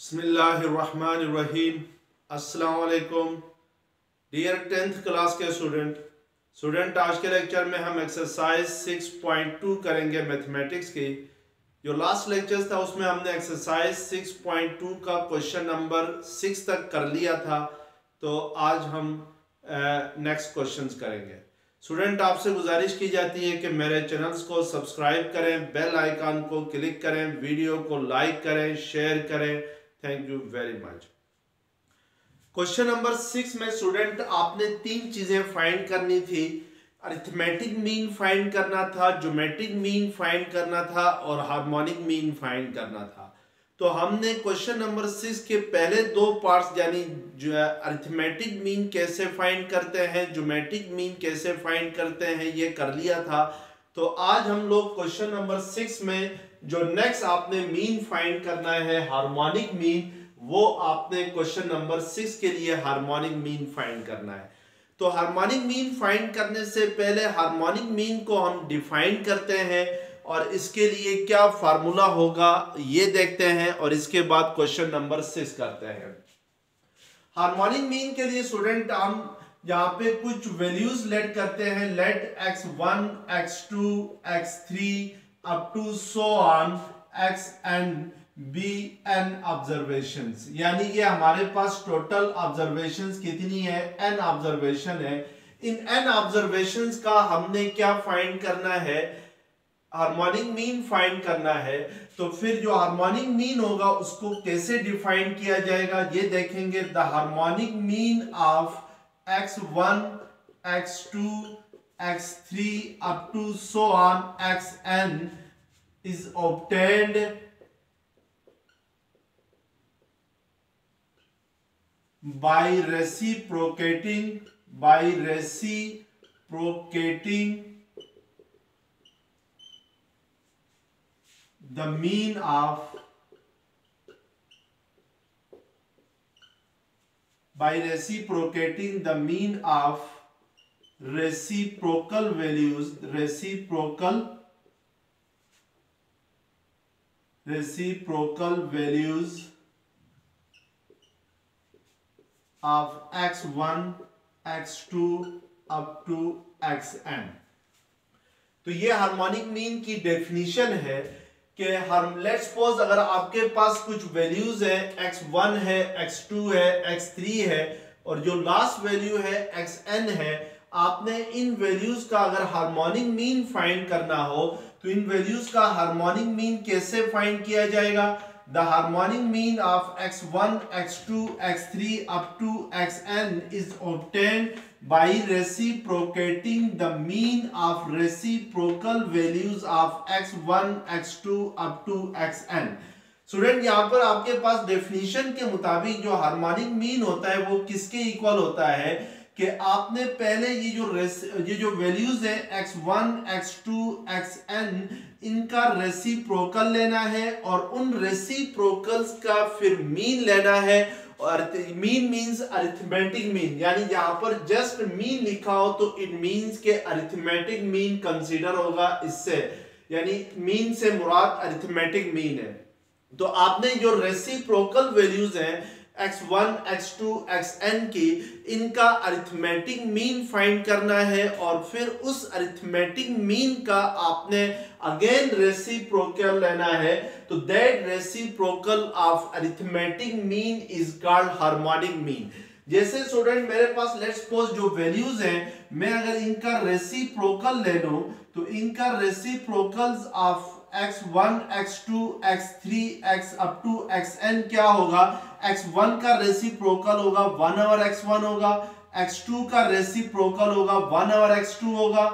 बिस्मिल्लाहिर्रहमानिर्रहीम। अस्सलाम वालेकुम डियर 10th क्लास के स्टूडेंट आज के लेक्चर में हम एक्सरसाइज 6.2 करेंगे मैथमेटिक्स की। जो लास्ट लेक्चर था उसमें हमने एक्सरसाइज 6.2 का क्वेश्चन नंबर 6 तक कर लिया था, तो आज हम नेक्स्ट क्वेश्चंस करेंगे। स्टूडेंट आपसे गुजारिश की जाती है कि मेरे चैनल्स को सब्सक्राइब करें, बेल आइकन को क्लिक करें, वीडियो को लाइक करें, शेयर करें। Thank you very much. Question number 6 में स्टूडेंट आपने तीन चीजें फाइंड करनी थी। अरिथमेटिक मीन फाइंड करना था, ज्योमेट्रिक मीन फाइंड करना था और हार्मोनिक मीन फाइंड करना था। तो हमने क्वेश्चन नंबर 6 के पहले दो पार्ट्स यानी जो अरिथमेटिक मीन कैसे फाइंड करते हैं, ज्योमेट्रिक मीन कैसे फाइंड करते हैं, ये कर लिया था। तो आज हम लोग क्वेश्चन नंबर 6 में जो नेक्स्ट आपने मीन फाइंड करना है हार्मोनिक मीन, वो आपने क्वेश्चन नंबर 6 के लिए हार्मोनिक मीन फाइंड करना है। तो हार्मोनिक मीन फाइंड करने से पहले हार्मोनिक मीन को हम डिफाइन करते हैं और इसके लिए क्या फार्मूला होगा ये देखते हैं और इसके बाद क्वेश्चन नंबर 6 करते हैं। हार्मोनिक मीन के लिए स्टूडेंट हम यहाँ पे कुछ वैल्यूज लेट करते हैं। Let x1 x2 x3 up to so on xn be n observations, यानी ये हमारे पास टोटल ऑब्जर्वेशंस कितनी है, n ऑब्जर्वेशन है। इन n ऑब्जर्वेशंस का हमने क्या फाइंड करना है, हार्मोनिक मीन फाइंड करना है। तो फिर जो हार्मोनिक मीन होगा उसको कैसे डिफाइन किया जाएगा ये देखेंगे। The harmonic mean of x1 x2 x3 up to so on xn is obtained by reciprocating the mean of reciprocal values of x1 x2 up to xn। तो ये हार्मोनिक मीन की डेफिनेशन है कि let's suppose अगर आपके पास कुछ values है, x1 है, x2 है, x3 है और जो लास्ट वैल्यू है xn है, आपने इन वैल्यूज का अगर हार्मोनिक मीन फाइंड करना हो तो इन वैल्यूज का हार्मोनिक मीन कैसे फाइंड किया जाएगा। The harmonic mean of x1, x2, x3 up to xn is obtained by reciprocating the mean of reciprocal values of x1, x2 up to xn। Student यहाँ पर आपके पास डेफिनेशन के मुताबिक जो हार्मोनिक मीन होता है वो किसके इक्वल होता है कि आपने पहले ये जो वैल्यूज है x1, x2, xn इनका रेसिप्रोकल लेना है और उन रेसिप्रोकल्स का फिर मीन लेना है। और मीन मींस अरिथमेटिक मीन, यानी यहाँ पर जस्ट मीन लिखा हो तो इट मींस के अरिथमेटिक मीन कंसीडर होगा इससे, यानी मीन से मुराद अरिथमेटिक मीन है। तो आपने जो रेसिप्रोकल वैल्यूज हैं x1, x2, xn की, इनका अरिथमेटिक मीन फाइंड करना है और फिर उस अरिथमेटिक मीन का आपने अगेन रेसिप्रोकल लेना है। तो that reciprocal of arithmetic mean is called harmonic mean. जैसे स्टूडेंट मेरे पास लेट्स सपोज जो वैल्यूज हैं, मैं अगर इनका रेसिप्रोकल ले लूं तो इनका reciprocals of x1, x2, x3, x up to xn क्या होगा। x1 का रेसिप्रोकल होगा 1 over x1 होगा, x2 का रेसिप्रोकल होगा 1 over x2 होगा,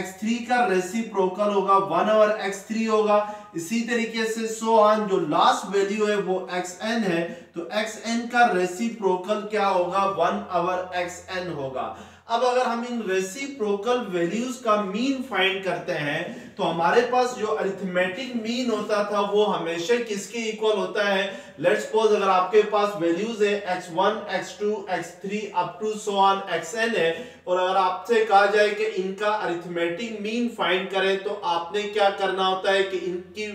x3 का रेसिप्रोकल होगा 1 over x3 होगा। इसी तरीके से सो ऑन जो लास्ट वैल्यू है वो xn है, तो xn का रेसिप्रोकल क्या होगा 1 over xn होगा। अब अगर हम इन रेसिप्रोकल वैल्यूज का मीन फाइंड करते हैं तो हमारे पास जो अरिथमेटिक मीन होता था वो हमेशा किसके इक्वल होता है। लेट्स सपोज अगर आपके पास वैल्यूज है x1, x2, x3 up to so on xn है और अगर आपसे कहा जाए कि इनका अरिथमेटिक मीन फाइंड करें तो आपने क्या करना होता है कि इनकी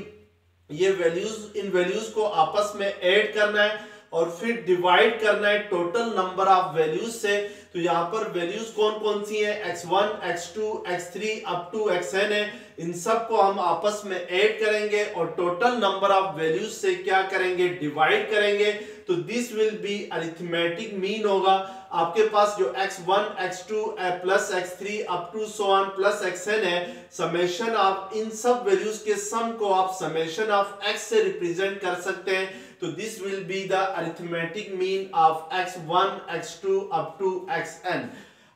ये वैल्यूज, इन वैल्यूज को आपस में ऐड करना है और फिर डिवाइड करना है टोटल नंबर ऑफ वैल्यूज से। तो यहाँ पर वैल्यूज कौन कौन सी हैं, x1, x2, x3 up to xn है। इन सब को हम आपस में ऐड करेंगे और टोटल नंबर ऑफ वैल्यूज से क्या करेंगे, डिवाइड करेंगे। तो this will be arithmetic mean होगा। आपके पास जो x1, x2 plus x3 up to so on plus xn है, समेशन ऑफ इन सब वैल्यूज के सम को आप समेशन ऑफ x से रिप्रेजेंट कर सकते हैं। तो this will be the arithmetic mean of x1, x2 up to xn।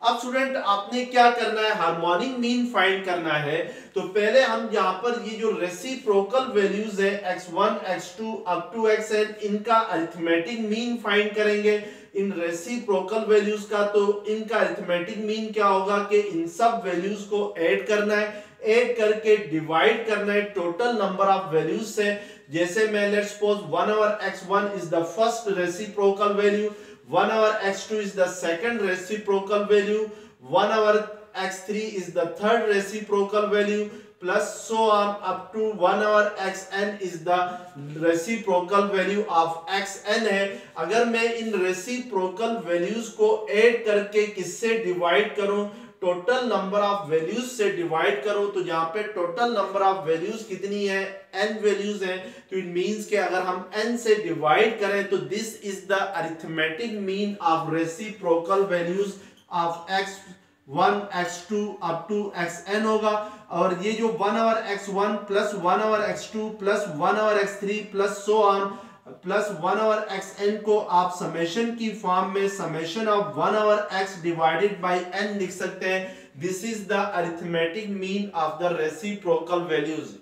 अब स्टूडेंट आपने क्या करना है, हार्मोनिक मीन फाइंड करना है। तो पहले हम यहाँ पर ये जो रेसिप्रोकल वैल्यूज है x1, x2 up to xn, इनका अरिथमेटिक मीन फाइंड करेंगे इन रेसिप्रोकल वैल्यूज का। तो इनका अरिथमेटिक मीन क्या होगा कि इन सब वैल्यूज को ऐड करना है, ऐड करके डिवाइड करना है टोटल नंबर ऑफ वैल्यूज से। जैसे मैं let's suppose 1 over x1 is the first reciprocal value, 1 over x2 is the second reciprocal value, 1 over x3 is the third reciprocal value, plus so on up to 1 over xn is the reciprocal value of xn है। अगर मैं इन reciprocal values को add करके किससे divide करूं, total number of values से divide करो, तो यहाँ पे टोटल नंबर ऑफ वैल्यूज कितनी है, n वैल्यूज हैं। तो इट मींस कि अगर हम n से डिवाइड करें तो this is the arithmetic mean of reciprocal values of x1, x2 up to xn होगा। और ये जो 1 over x1 plus 1 over x2 plus 1 over x3 plus so on plus 1 over xn को आप समेशन की फॉर्म में summation of 1 over x divided by n लिख सकते हैं। This is the arithmetic mean of the reciprocal values.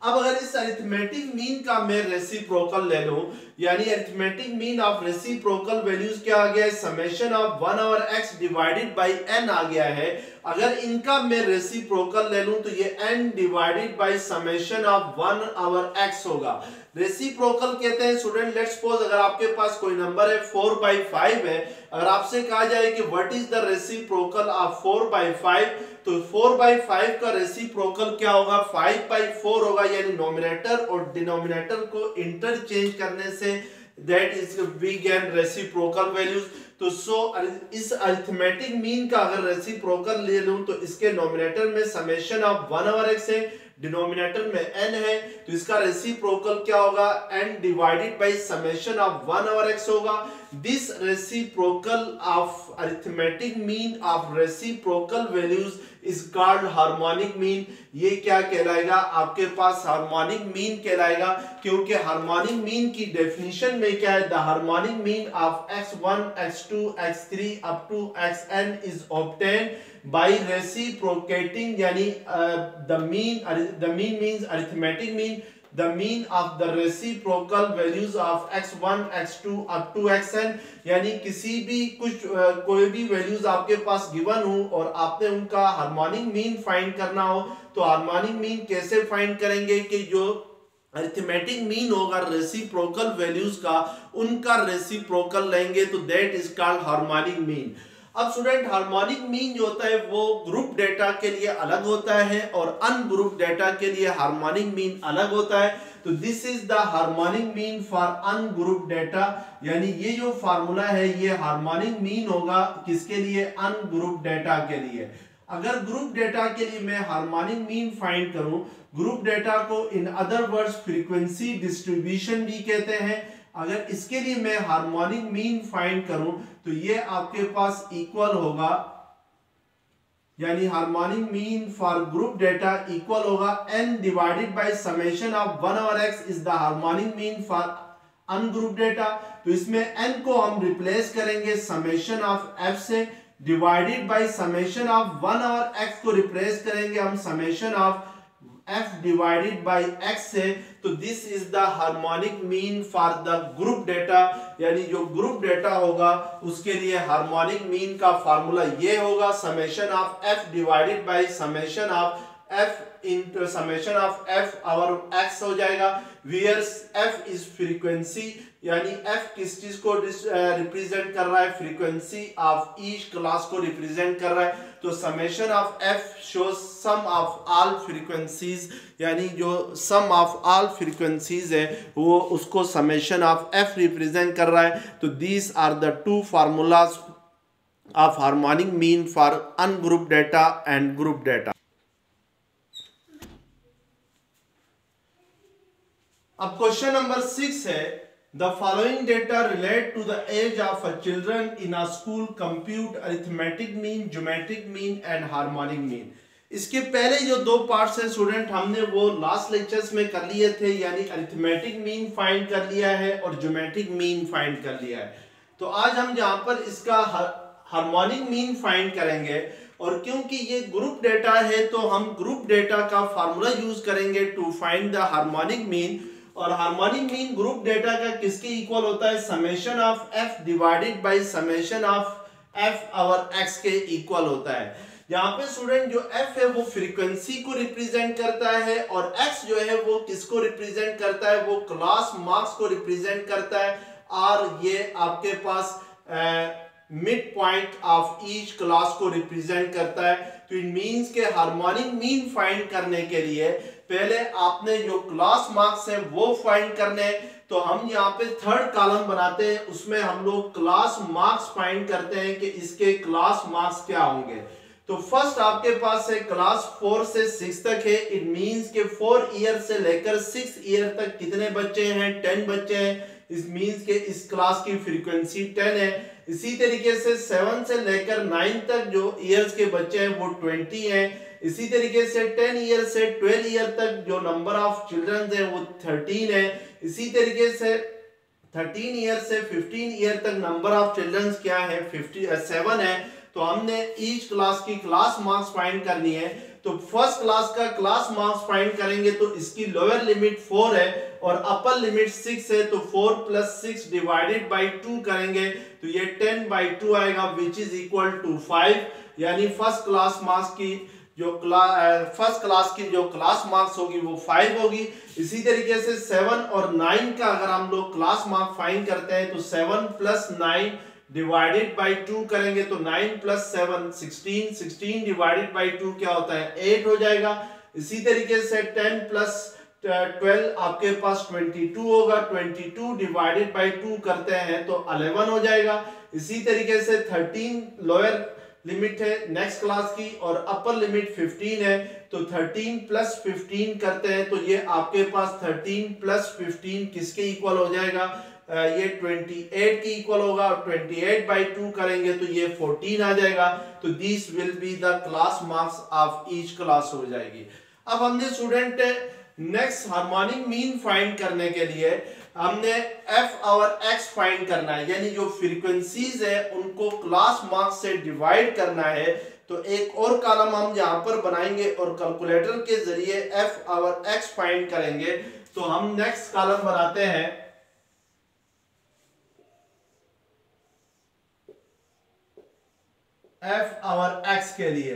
अब अगर इस अरिथमेटिक मीन का मैं रेसिप्रोकल ले लूं, यानी arithmetic mean of reciprocal values क्या आ गया है, summation of 1 over x divided by n आ गया है। अगर इनका मैं रेसिप्रोकल ले लूं तो ये n divided by summation of 1 over x होगा। रेसिप्रोकल कहते हैं स्टूडेंट, लेट्स सपोज अगर आपके पास कोई नंबर है 4/5 है, अगर आपसे कहा जाए कि what is the reciprocal of 4/5, तो 4/5 का रेसिप्रोकल क्या होगा, 5/4 होगा। यानी नोमिनेटर और डिनोमिनेटर को इंटरचेंज करने से that is we gain reciprocal values. तो इस अरिथमेटिक मीन का अगर रेसिप्रोकल ले लूं तो इसके नोमिनेटर में समेशन ऑफ 1 ओवर x है, डिनोमिनेटर में n है, तो इसका रेसिप्रोकल क्या होगा, n divided by summation of 1 over x होगा। This reciprocal of arithmetic mean of reciprocal values is called harmonic mean. ये क्या कहलाएगा, आपके पास हार्मोनिक मीन कहलाएगा, क्योंकि हार्मोनिक मीन की डेफिनेशन में क्या है, the harmonic mean of x1, x2, x3 up to xn is obtained by reciprocating, यानी the mean means arithmetic mean, the mean of the reciprocal values of x1, x2 up to xn। यानी किसी भी कोई भी values आपके पास given हो और आपने उनका हार्मोनिक मीन फाइंड करना हो, तो हार्मोनिक मीन कैसे फाइंड करेंगे कि जो अरिथमेटिक मीन होगा रेसिप्रोकल वैल्यूज का, उनका रेसिप्रोकल लेंगे, तो that is called harmonic mean. अब स्टूडेंट हार्मोनिक मीन जो होता है वो ग्रुप डेटा के लिए अलग होता है और अनग्रुप डेटा के लिए हार्मोनिक मीन अलग होता है। तो this is the harmonic mean for ungroup data, यानी ये जो फार्मूला है ये हार्मोनिक मीन होगा किसके लिए, अनग्रुप डेटा के लिए। अगर ग्रुप डेटा के लिए मैं हार्मोनिक मीन फाइंड करूं, ग्रुप डेटा को in other words frequency distribution भी कहते हैं, अगर इसके लिए मैं हार्मोनिक मीन फाइंड करूं तो ये आपके पास इक्वल होगा, यानी harmonic mean for group data equal होगा n divided by summation of 1 over x is the harmonic mean for ungroup data. तो इसमें n को हम रिप्लेस करेंगे समेशन ऑफ f से, divided by summation of 1 over x को replace करेंगे हम summation of f divided bye x से। तो this is the harmonic mean for the group data, यानी जो ग्रुप डेटा होगा उसके लिए हार्मोनिक मीन का फार्मूला ये होगा, summation of f divided by summation of f in summation of f over x हो जाएगा, वेयर एफ इज फ्रीक्वेंसी, यानी एफ किस चीज को रिप्रेजेंट कर रहा है, फ्रीक्वेंसी ऑफ ईच क्लास को रिप्रेजेंट कर रहा है। तो summation of f shows sum of all frequencies, यानी जो सम ऑफ ऑल फ्रीक्वेंसीज है वो उसको समेशन ऑफ एफ रिप्रेजेंट कर रहा है। तो these are the two formulas of harmonic mean for ungroup data and group data. अब क्वेश्चन नंबर 6 है, the following data relate to the age of a children in a school, compute arithmetic mean, geometric mean and harmonic mean. इसके पहले जो दो parts हैं student हमने वो last lectures में कर लिए थे, यानी अरिथमेटिक मीन फाइंड कर लिया है और ज्योमेट्रिक मीन फाइंड कर लिया है। तो आज हम जहां पर इसका हार्मोनिक मीन फाइंड करेंगे, और क्योंकि ये ग्रुप डेटा है तो हम ग्रुप डेटा का फार्मूला यूज करेंगे to find the harmonic mean. और हार्मोनिक मीन ग्रुप डेटा का किसके इक्वल होता है, summation of f divided by summation of f over x के इक्वल होता है। यहाँ पे स्टूडेंट जो एफ है वो फ्रीक्वेंसी को रिप्रेजेंट करता है और एक्स जो है वो किसको रिप्रेजेंट करता है, वो क्लास मार्क्स को रिप्रेजेंट करता है। और ये आपके पास mid point of each class को रिप्रेजेंट करता है। तो इट मींस के हार्मोनिक मीन फाइंड करने के लिए पहले आपने जो क्लास मार्क्स है वो फाइंड करने, तो हम यहाँ पे थर्ड कॉलम बनाते हैं, उसमें हम लोग क्लास मार्क्स फाइंड करते हैं कि इसके क्लास मार्क्स क्या होंगे। तो फर्स्ट आपके पास है क्लास 4 से 6 तक है, इट मींस के 4 ईयर से लेकर 6 ईयर तक कितने बच्चे हैं, 10 बच्चे हैं। इस मींस के इस क्लास की फ्रीक्वेंसी 10 है। इसी तरीके से 7 से लेकर 9 तक जो ईयर्स के बच्चे हैं वो 20 हैं। इसी तरीके से 10 ईयर से 12 ईयर तक जो नंबर ऑफ चिल्ड्रन है वो 13 है। इसी तरीके से 13 ईयर से 15 ईयर तक नंबर ऑफ चिल्ड्रन क्या है, 7 है। तो हमने ईच क्लास की क्लास मार्क्स फाइंड करनी है। तो फर्स्ट क्लास का क्लास मार्क्स फाइंड करेंगे तो इसकी लोअर लिमिट 4 है और अपर लिमिट 6 है। तो 4 + 6 डिवाइडेड बाय 2 करेंगे तो ये 10/2 आएगा, विच इज इक्वल टू 5। यानी फर्स्ट क्लास की जो क्लास मार्क्स होगी वो 5 होगी। इसी तरीके से 7 और 9 का अगर हम लोग क्लास मार्क फाइंड करते हैं तो 7 + 9 डिवाइडेड बाय 2 करेंगे तो 9 + 7 16, 16 डिवाइडेड बाय 2 क्या होता है, 8 हो जाएगा। इसी तरीके से 10 + 12 आपके पास 22 होगा, 22 डिवाइडेड बाय 2 करते हैं तो 11 हो जाएगा। इसी तरीके से 13 लोअर लिमिट है नेक्स्ट क्लास की और अपर लिमिट 15 है। तो 13 + 15 करते हैं तो ये आपके पास 13 + 15 किसके इक्वल हो जाएगा, ये 28 के इक्वल होगा। 28/2 करेंगे तो ये 14 आ जाएगा। तो this will be the class marks of each class हो जाएगी। अब हमने student next harmonic mean find करने के लिए हमने एफ और एक्स फाइंड करना है, यानी जो फ्रीक्वेंसीज है उनको क्लास मार्क्स से डिवाइड करना है। तो एक और कॉलम हम यहाँ पर बनाएंगे और कैलकुलेटर के जरिए एफ और एक्स फाइंड करेंगे। तो हम नेक्स्ट कॉलम बनाते हैं एफ और एक्स के लिए।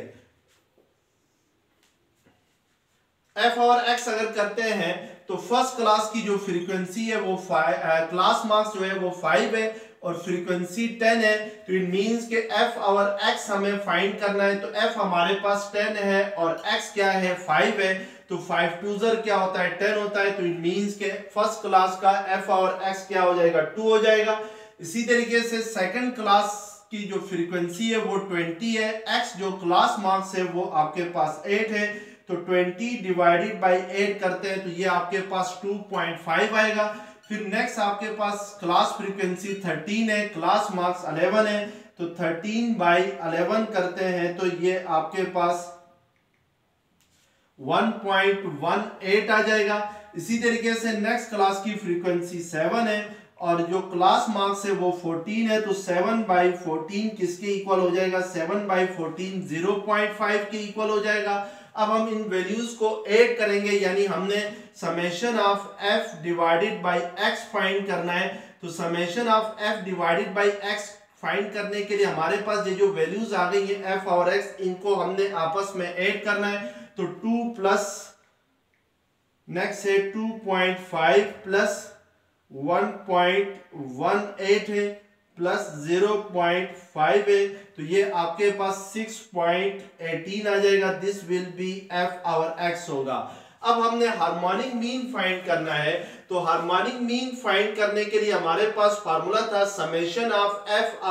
एफ और एक्स अगर करते हैं तो फर्स्ट क्लास की जो फ्रीक्वेंसी है वो क्लास मार्क्स जो है वो 5 है और फ्रीक्वेंसी 10 है। तो इट मींस के एफ और एक्स हमें फाइंड करना है। तो एफ हमारे पास 10 है और एक्स क्या है, 5 है। तो 5 * 2 क्या होता है, 10 होता है। तो इट मींस के फर्स्ट क्लास का एफ और एक्स क्या हो जाएगा, 2 हो जाएगा। इसी तरीके से सेकंड क्लास की जो फ्रीक्वेंसी है वो 20 है, एक्स जो क्लास मार्क्स है वो आपके पास 8 है। तो 20 डिवाइडेड बाय 8 करते हैं तो ये आपके पास 2.5 आएगा। फिर नेक्स्ट आपके पास क्लास फ्रीक्वेंसी 13 है, क्लास मार्क्स 11 है। तो 13/11 करते हैं तो ये आपके पास 1.18 आ जाएगा। इसी तरीके से नेक्स्ट क्लास की फ्रीक्वेंसी 7 है और जो क्लास मार्क्स है वो 14 है। तो 7/14 किसके इक्वल हो जाएगा, 7/14 0.5 के इक्वल हो जाएगा। अब हम इन वैल्यूज को ऐड करेंगे, यानी हमने summation of f divided bye x find करना है। तो summation of f divided bye x find करने के लिए हमारे पास ये जो वैल्यूज आ गई है एफ और एक्स, इनको हमने आपस में ऐड करना है। तो 2 प्लस नेक्स्ट है 2.5 प्लस 1.18 है प्लस 0.5 है, तो ये आपके पास 6.18 आ जाएगा। This will be f over x होगा। अब हमने हार्मोनिक मीन फाइंड करना है, तो हार्मोनिक मीन फाइंड करने के लिए हमारे पास फार्मूला था summation of f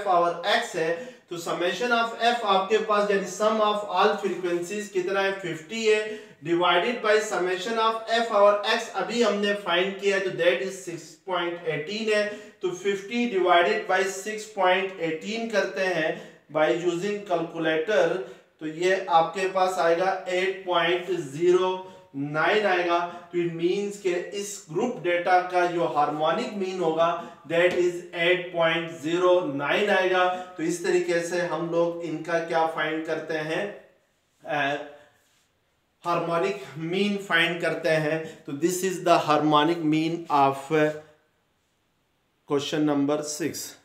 over x है। तो समेशन ऑफ एफ आपके पास यानी सम ऑफ ऑल फ्रीक्वेंसीज कितना है 50 है, divided by summation of f over x अभी हमने फाइंड किया है, तो दैट इज 6.18 है। तो 50 डिवाइडेड बाय 6.18 करते हैं बाय यूजिंग कैलकुलेटर, तो ये आपके पास आएगा 8.09 आएगा। तो इट मींस के इस ग्रुप डेटा का जो हार्मोनिक मीन होगा दैट इज 8.09 आएगा। तो इस तरीके से हम लोग इनका क्या फाइंड करते हैं, हार्मोनिक मीन फाइंड करते हैं। तो this is the harmonic mean of question number 6।